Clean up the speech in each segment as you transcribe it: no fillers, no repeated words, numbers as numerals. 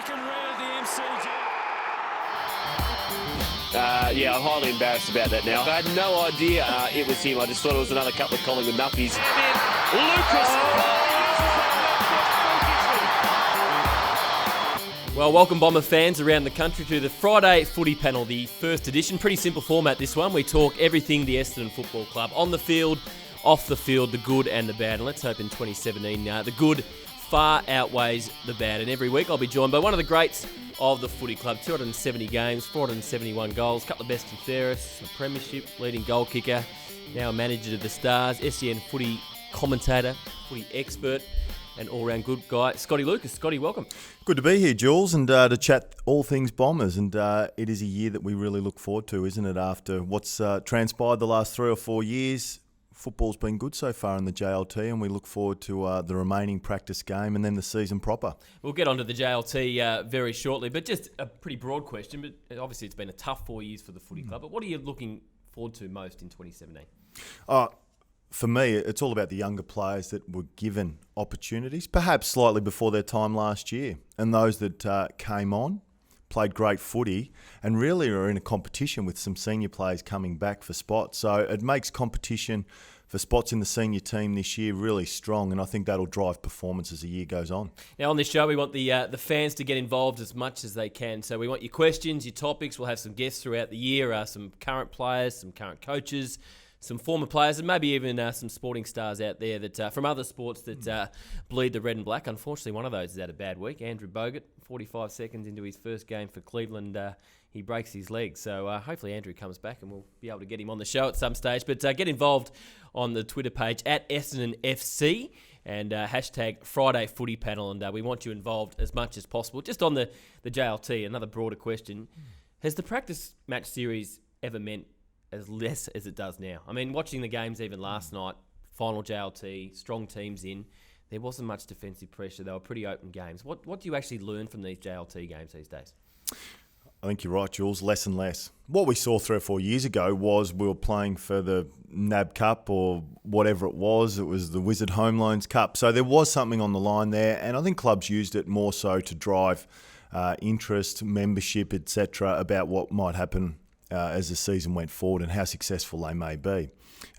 black and red at the MCG. Yeah, I'm highly embarrassed about that now. I had no idea it was him. I just thought it was another couple of Collingwood nuffies. And then Lucas. Well, welcome Bomber fans around the country to the Friday Footy Panel, the first edition. Pretty simple format this one. We talk everything the Essendon Football Club, on the field, off the field, the good and the bad. And let's hope in 2017 the good far outweighs the bad. And every week I'll be joined by one of the greats of the footy club. 270 games, 471 goals, couple of best and fairest, a premiership, leading goal kicker, now a manager to the Stars, SEN footy commentator, footy expert, and all-round good guy, Scotty Lucas. Scotty, welcome. Good to be here, Jules, and to chat all things Bombers. And it is a year that we really look forward to, isn't it? After what's transpired the last 3 or 4 years, football's been good so far in the JLT, and we look forward to the remaining practice game and then the season proper. We'll get onto the JLT very shortly, but just a pretty broad question. But obviously, it's been a tough 4 years for the footy club. But what are you looking forward to most in 2017? For me, it's all about the younger players that were given opportunities, perhaps slightly before their time last year, and those that came on, played great footy, and really are in a competition with some senior players coming back for spots. So it makes competition for spots in the senior team this year really strong, and I think that'll drive performance as the year goes on. Now on this show, we want the fans to get involved as much as they can. So we want your questions, your topics. We'll have some guests throughout the year, some current players, some current coaches, some former players, and maybe even some sporting stars out there that from other sports that bleed the red and black. Unfortunately, one of those has had a bad week. Andrew Bogut, 45 seconds into his first game for Cleveland, he breaks his leg. So hopefully Andrew comes back and we'll be able to get him on the show at some stage. But get involved on the Twitter page at Essendon FC and hashtag Friday Footy Panel. And we want you involved as much as possible. Just on the JLT, another broader question. Has the practice match series ever meant as less as it does now? I mean, watching the games even last night, final JLT, strong teams in, there wasn't much defensive pressure. They were pretty open games. What do you actually learn from these JLT games these days? I think you're right, Jules, less and less. What we saw 3 or 4 years ago was we were playing for the NAB Cup or whatever it was. It was the Wizard Home Loans Cup. So there was something on the line there, and I think clubs used it more so to drive interest, membership, etc., about what might happen as the season went forward and how successful they may be.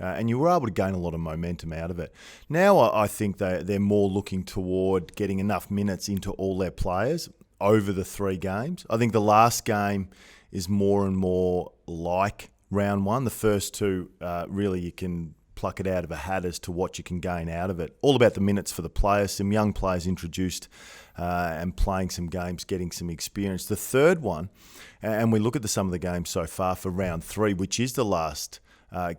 And you were able to gain a lot of momentum out of it. Now I think they're more looking toward getting enough minutes into all their players over the 3 games. I think the last game is more and more like round 1. The first 2, really you can pluck it out of a hat as to what you can gain out of it. All about the minutes for the players, some young players introduced and playing some games, getting some experience. The third one, and we look at some of the games so far for round 3, which is the last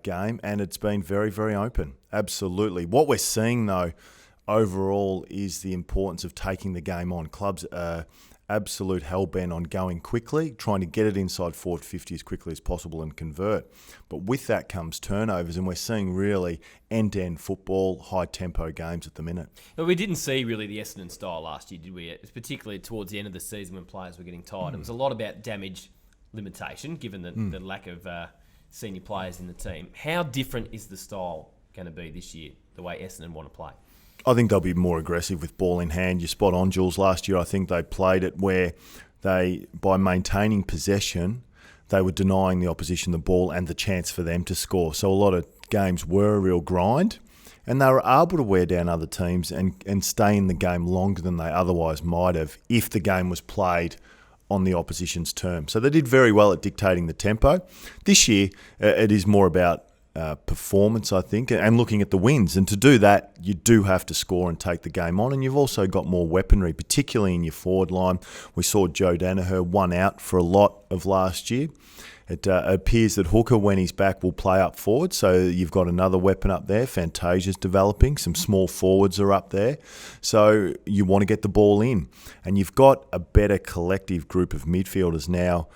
game, and it's been very, very open. Absolutely. What we're seeing, though, overall is the importance of taking the game on. Clubs are absolute hell-bent on going quickly, trying to get it inside forward 50 as quickly as possible and convert. But with that comes turnovers, and we're seeing really end-to-end football, high-tempo games at the minute. But we didn't see really the Essendon style last year, did we? Particularly towards the end of the season when players were getting tired. It was a lot about damage limitation, given the lack of senior players in the team. How different is the style going to be this year, the way Essendon want to play? I think they'll be more aggressive with ball in hand. You're spot on, Jules. Last year, I think they played it where they, by maintaining possession, they were denying the opposition the ball and the chance for them to score. So a lot of games were a real grind, and they were able to wear down other teams and stay in the game longer than they otherwise might have if the game was played on the opposition's terms. So they did very well at dictating the tempo. This year, it is more about performance, I think, and looking at the wins. And to do that, you do have to score and take the game on. And you've also got more weaponry, particularly in your forward line. We saw Joe Danaher 1 out for a lot of last year. It appears that Hooker, when he's back, will play up forward. So you've got another weapon up there. Fantasia's developing. Some small forwards are up there. So you want to get the ball in. And you've got a better collective group of midfielders now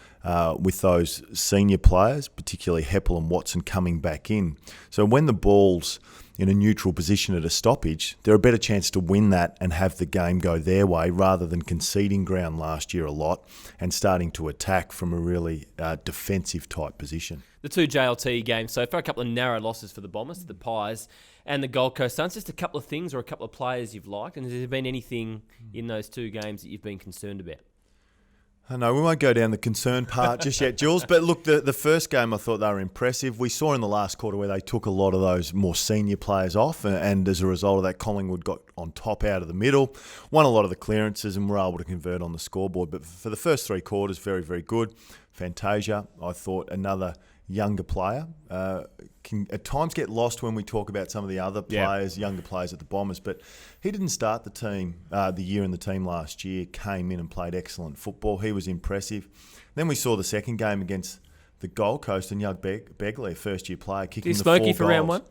with those senior players, particularly Heppel and Watson, coming back in. So when the ball's in a neutral position at a stoppage, they're a better chance to win that and have the game go their way rather than conceding ground last year a lot and starting to attack from a really defensive type position. The 2 JLT games so far, a couple of narrow losses for the Bombers, the Pies and the Gold Coast Suns. Just a couple of things or a couple of players you've liked, and has there been anything in those 2 games that you've been concerned about? No, we won't go down the concern part just yet, Jules. But look, the first game I thought they were impressive. We saw in the last quarter where they took a lot of those more senior players off, and as a result of that, Collingwood got on top out of the middle, won a lot of the clearances, and were able to convert on the scoreboard. But for the first three quarters, very, very good. Fantasia, I thought, another younger player, can at times get lost when we talk about some of the other players, younger players at the Bombers, but he didn't start the team, the year in the team last year, came in and played excellent football. He was impressive. Then we saw the second game against the Gold Coast and young Begley, a first-year player, kicking the 4 Smokey goals. for round one?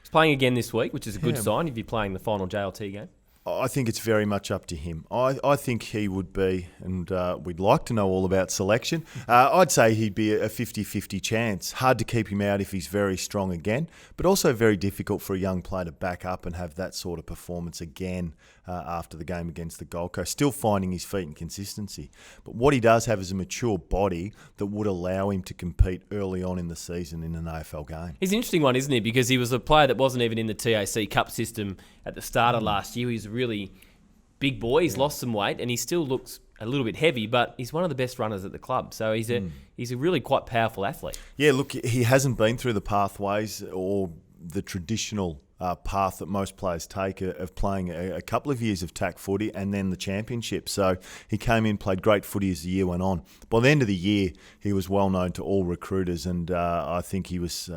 He's playing again this week, which is a good sign if you're playing the final JLT game. I think it's very much up to him. I think he would be, and we'd like to know all about selection. I'd say he'd be a 50-50 chance. Hard to keep him out if he's very strong again, but also very difficult for a young player to back up and have that sort of performance again after the game against the Gold Coast. Still finding his feet and consistency. But what he does have is a mature body that would allow him to compete early on in the season in an AFL game. He's an interesting one, isn't he? Because he was a player that wasn't even in the TAC Cup system at the start of last year. He's a really big boy. He's lost some weight and he still looks a little bit heavy, but he's one of the best runners at the club. So he's a really quite powerful athlete. Yeah, look, he hasn't been through the pathways or the traditional path that most players take of playing a couple of years of TAC footy and then the championship. So he came in, played great footy as the year went on. By the end of the year, he was well known to all recruiters, and I think he was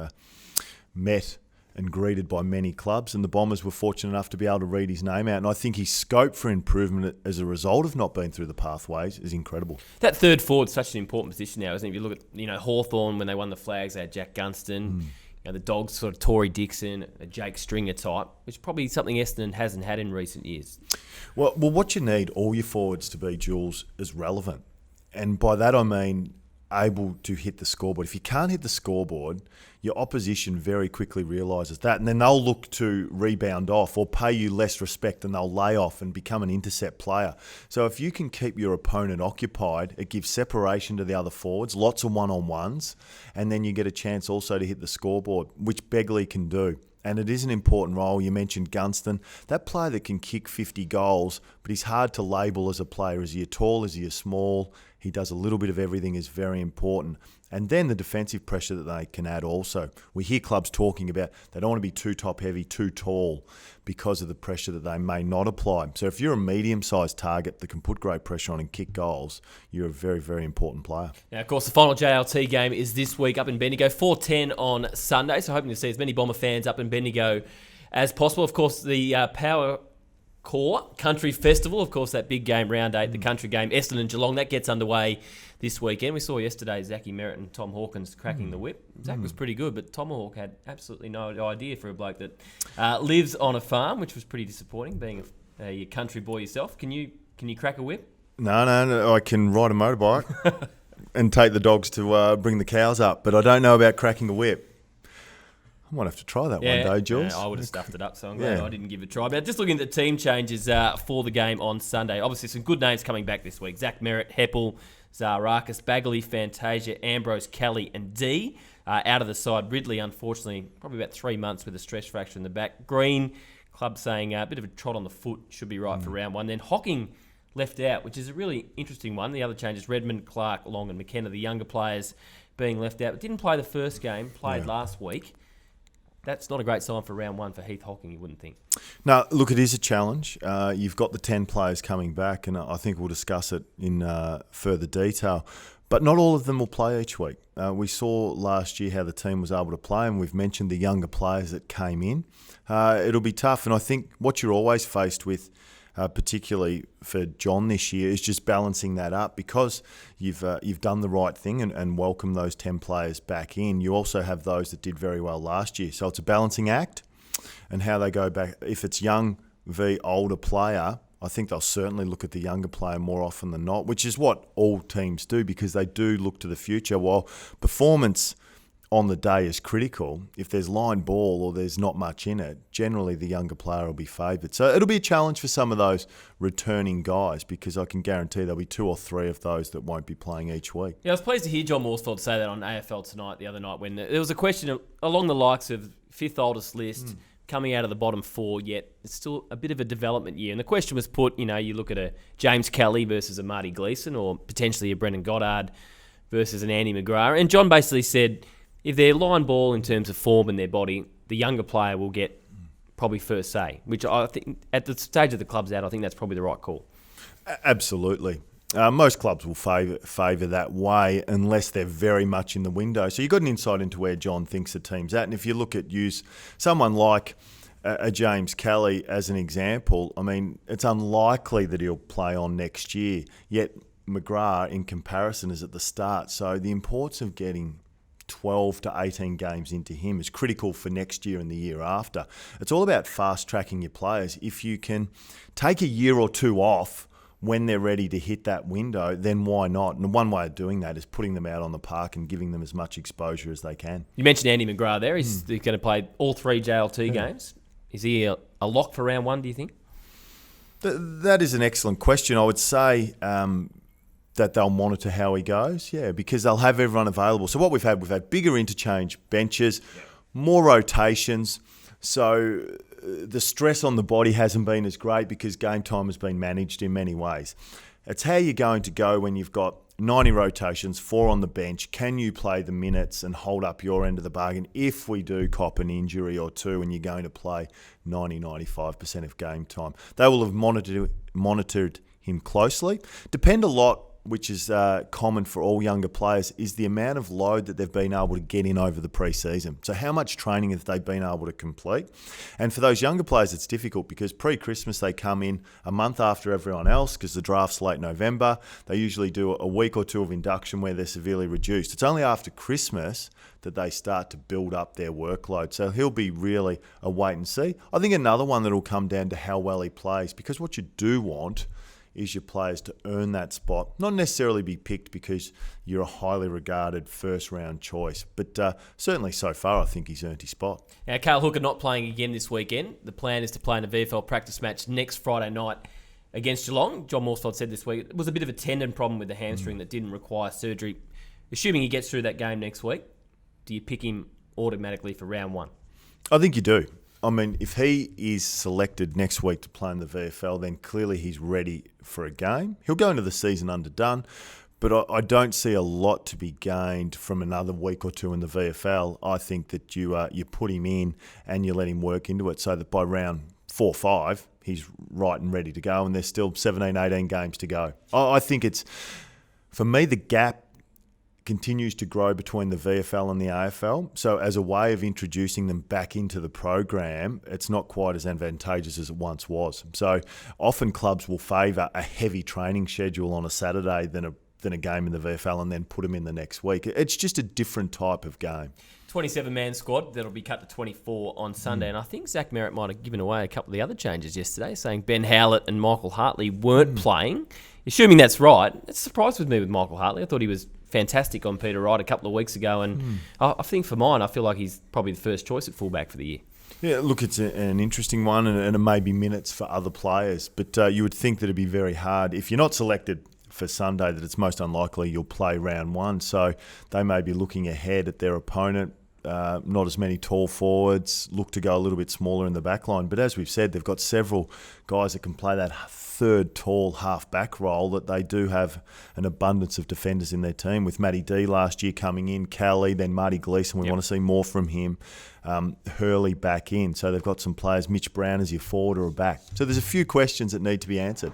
met and greeted by many clubs, and the Bombers were fortunate enough to be able to read his name out. And I think his scope for improvement as a result of not being through the pathways is incredible. That third forward is such an important position now, isn't it? If you look at Hawthorn when they won the Flags, they had Jack Gunston. The Dogs sort of Tory Dixon, a Jake Stringer type, which is probably something Essendon hasn't had in recent years. Well, what you need all your forwards to be, Jules, is relevant. And by that I mean able to hit the scoreboard. If you can't hit the scoreboard, your opposition very quickly realises that, and then they'll look to rebound off or pay you less respect, and they'll lay off and become an intercept player. So if you can keep your opponent occupied, it gives separation to the other forwards, lots of one-on-ones, and then you get a chance also to hit the scoreboard, which Begley can do. And it is an important role. You mentioned Gunston. That player that can kick 50 goals, but he's hard to label as a player. Is he a tall? Is he a small? He does a little bit of everything, is very important. And then the defensive pressure that they can add also. We hear clubs talking about they don't want to be too top-heavy, too tall, because of the pressure that they may not apply. So if you're a medium-sized target that can put great pressure on and kick goals, you're a very, very important player. Now, of course, the final JLT game is this week up in Bendigo, 4:10 on Sunday. So hoping to see as many Bomber fans up in Bendigo as possible. Of course, the Power Core Country Festival, of course, that big game, round 8, the country game, Essendon and Geelong, that gets underway this weekend. We saw yesterday Zachy Merritt and Tom Hawkins cracking the whip. Zach was pretty good, but Tomahawk had absolutely no idea for a bloke that lives on a farm, which was pretty disappointing, being a country boy yourself. Can you crack a whip? No, I can ride a motorbike and take the dogs to bring the cows up, but I don't know about cracking a whip. I might have to try that one day, Jules. Yeah, I would have stuffed it up, so I'm glad I didn't give it a try. But just looking at the team changes for the game on Sunday, obviously some good names coming back this week. Zach Merritt, Heppel, Zarakis, Bagley, Fantasia, Ambrose, Kelly and D. Out of the side, Ridley, unfortunately, probably about 3 months with a stress fracture in the back. Green, club saying a bit of a trot on the foot, should be right for round 1. Then Hocking left out, which is a really interesting one. The other changes, Redmond, Clark, Long and McKenna, the younger players being left out. But didn't play the first game, played last week. That's not a great sign for round 1 for Heath Hocking, you wouldn't think. No, look, it is a challenge. You've got the 10 players coming back, and I think we'll discuss it in further detail. But not all of them will play each week. We saw last year how the team was able to play, and we've mentioned the younger players that came in. It'll be tough, and I think what you're always faced with, particularly for John this year, is just balancing that up, because you've done the right thing and welcomed those 10 players back in. You also have those that did very well last year. So it's a balancing act, and how they go back. If it's young v older player, I think they'll certainly look at the younger player more often than not, which is what all teams do, because they do look to the future. While performance on the day is critical, if there's line ball or there's not much in it, generally the younger player will be favoured. So it'll be a challenge for some of those returning guys, because I can guarantee there'll be 2 or 3 of those that won't be playing each week. Yeah, I was pleased to hear John Morsfeld say that on AFL Tonight the other night, when there was a question along the likes of 5th oldest list, coming out of the bottom 4 yet. It's still a bit of a development year. And the question was put, you look at a James Kelly versus a Marty Gleeson or potentially a Brendan Goddard versus an Andy McGrath. And John basically said if they're line ball in terms of form and their body, the younger player will get probably first say, which I think at the stage of the club's out, I think that's probably the right call. Absolutely. Most clubs will favour that way unless they're very much in the window. So you've got an insight into where John thinks the team's at. And if you look at someone like a James Kelly as an example, I mean, it's unlikely that he'll play on next year. Yet McGrath, in comparison, is at the start. So the importance of getting 12 to 18 games into him is critical for next year and the year after. It's all about fast-tracking your players. If you can take a year or two off when they're ready to hit that window, then why not? And one way of doing that is putting them out on the park and giving them as much exposure as they can. You mentioned Andy McGrath there. He's going to play all 3 JLT games. Is he a lock for round 1, do you think? That is an excellent question. I would say that they'll monitor how he goes, because they'll have everyone available. So what we've had bigger interchange benches, more rotations. So the stress on the body hasn't been as great because game time has been managed in many ways. It's how you're going to go when you've got 90 rotations, 4 on the bench. Can you play the minutes and hold up your end of the bargain if we do cop an injury or two and you're going to play 90-95% of game time? They will have monitored him closely. Depend a lot, which is common for all younger players, is the amount of load that they've been able to get in over the pre-season. So how much training have they been able to complete? And for those younger players, it's difficult because pre-Christmas they come in a month after everyone else because the draft's late November. They usually do a week or two of induction where they're severely reduced. It's only after Christmas that they start to build up their workload. So he'll be really a wait and see. I think another one that will come down to how well he plays, because what you do want is your players to earn that spot, not necessarily be picked because you're a highly regarded first-round choice. But certainly so far, I think he's earned his spot. Now, Cale Hooker not playing again this weekend. The plan is to play in a VFL practice match next Friday night against Geelong. John Morsfeld said this week it was a bit of a tendon problem with the hamstring that didn't require surgery. Assuming he gets through that game next week, do you pick him automatically for round 1? I think you do. I mean, if he is selected next week to play in the VFL, then clearly he's ready for a game. He'll go into the season underdone, but I don't see a lot to be gained from another week or two in the VFL. I think that you put him in and you let him work into it so that by round 4 or 5, he's right and ready to go, and there's still 17, 18 games to go. I think it's, for me, the gap continues to grow between the VFL and the AFL. So as a way of introducing them back into the program, it's not quite as advantageous as it once was. So often clubs will favour a heavy training schedule on a Saturday than a game in the VFL and then put them in the next week. It's just a different type of game. 27-man squad that'll be cut to 24 on Sunday. And I think Zach Merritt might have given away a couple of the other changes yesterday, saying Ben Howlett and Michael Hartley weren't playing. Assuming that's right, it's a surprise with me with Michael Hartley. I thought he was fantastic on Peter Wright a couple of weeks ago. And I think for mine, I feel like he's probably the first choice at fullback for the year. Yeah, look, it's an interesting one and it may be minutes for other players. But you would think that it'd be very hard. If you're not selected for Sunday, that it's most unlikely you'll play round 1. So they may be looking ahead at their opponent. Not as many tall forwards, look to go a little bit smaller in the back line. But as we've said, they've got several guys that can play that third tall half-back role, that they do have an abundance of defenders in their team. With Matty D last year coming in, Kelly, then Marty Gleeson, we want to see more from him. Hurley back in. So they've got some players, Mitch Brown as your forward or a back. So there's a few questions that need to be answered.